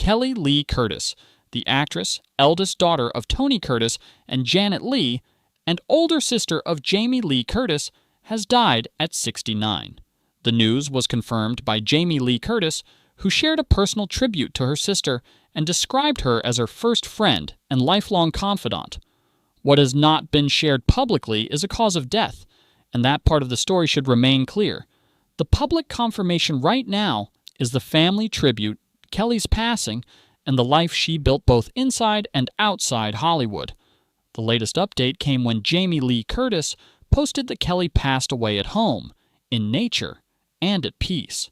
Kelly Lee Curtis, the actress, eldest daughter of Tony Curtis and Janet Leigh, and older sister of Jamie Lee Curtis, has died at 69. The news was confirmed by Jamie Lee Curtis, who shared a personal tribute to her sister and described her as her first friend and lifelong confidant. What has not been shared publicly is a cause of death, and that part of the story should remain clear. The public confirmation right now is the family tribute, Kelly's passing, and the life she built both inside and outside Hollywood. The latest update came when Jamie Lee Curtis posted that Kelly passed away at home, in nature, and at peace.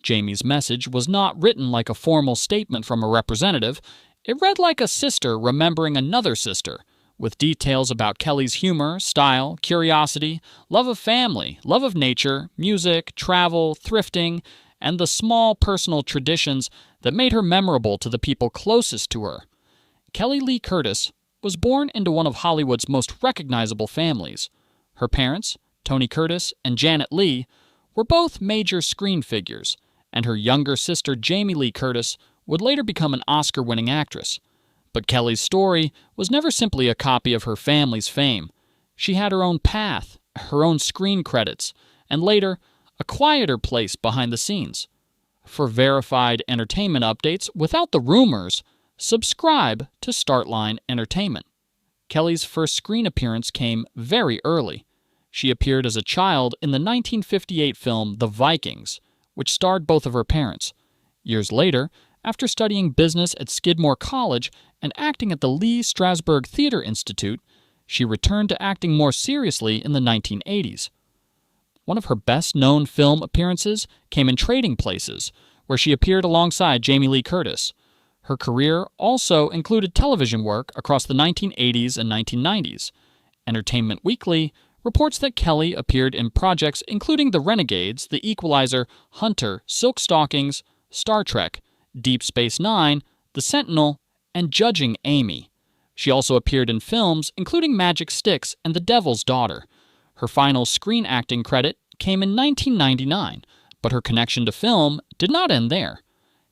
Jamie's message was not written like a formal statement from a representative. It read like a sister remembering another sister, with details about Kelly's humor, style, curiosity, love of family, love of nature, music, travel, thrifting, and the small personal traditions that made her memorable to the people closest to her. Kelly Lee Curtis was born into one of Hollywood's most recognizable families. Her parents, Tony Curtis and Janet Leigh, were both major screen figures, and her younger sister Jamie Lee Curtis would later become an Oscar-winning actress. But Kelly's story was never simply a copy of her family's fame. She had her own path, her own screen credits, and later, a quieter place behind the scenes. For verified entertainment updates without the rumors, subscribe to Startline Entertainment. Kelly's first screen appearance came very early. She appeared as a child in the 1958 film The Vikings, which starred both of her parents. Years later, after studying business at Skidmore College and acting at the Lee Strasberg Theater Institute, she returned to acting more seriously in the 1980s. One of her best-known film appearances came in Trading Places, where she appeared alongside Jamie Lee Curtis. Her career also included television work across the 1980s and 1990s. Entertainment Weekly reports that Kelly appeared in projects including The Renegades, The Equalizer, Hunter, Silk Stockings, Star Trek, Deep Space Nine, The Sentinel, and Judging Amy. She also appeared in films including Magic Sticks and The Devil's Daughter. Her final screen acting credit came in 1999, but her connection to film did not end there.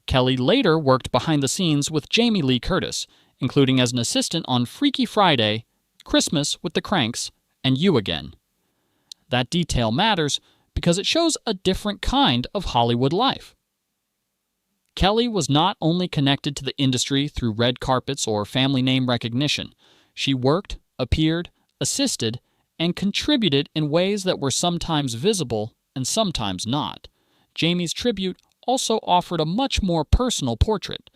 Kelly later worked behind the scenes with Jamie Lee Curtis, including as an assistant on Freaky Friday, Christmas with the Cranks, and You Again. That detail matters because it shows a different kind of Hollywood life. Kelly was not only connected to the industry through red carpets or family name recognition. She worked, appeared, assisted, and contributed in ways that were sometimes visible and sometimes not. Jamie's tribute also offered a much more personal portrait.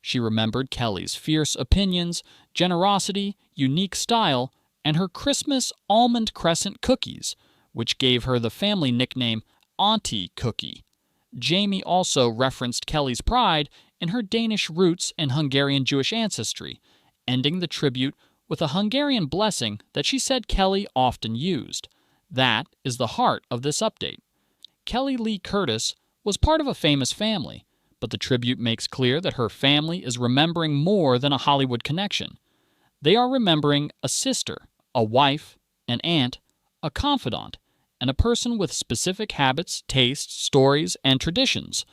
She remembered Kelly's fierce opinions, generosity, unique style, and her Christmas almond crescent cookies, which gave her the family nickname Auntie Cookie. Jamie also referenced Kelly's pride in her Danish roots and Hungarian Jewish ancestry, ending the tribute with a Hungarian blessing that she said Kelly often used. That is the heart of this update. Kelly Lee Curtis was part of a famous family, but the tribute makes clear that her family is remembering more than a Hollywood connection. They are remembering a sister, a wife, an aunt, a confidant, and a person with specific habits, tastes, stories, and traditions.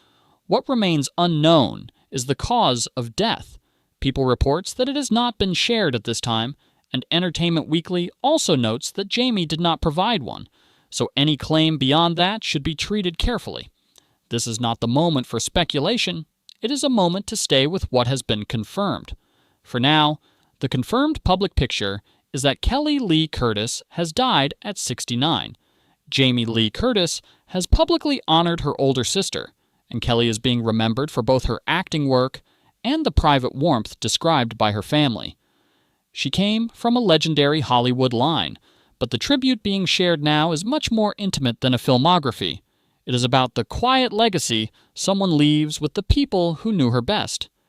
What remains unknown is the cause of death. People reports that it has not been shared at this time, and Entertainment Weekly also notes that Jamie did not provide one, so any claim beyond that should be treated carefully. This is not the moment for speculation. It is a moment to stay with what has been confirmed. For now, the confirmed public picture is that Kelly Lee Curtis has died at 69. Jamie Lee Curtis has publicly honored her older sister, and Kelly is being remembered for both her acting work and the private warmth described by her family. She came from a legendary Hollywood line, but the tribute being shared now is much more intimate than a filmography. It is about the quiet legacy someone leaves with the people who knew her best.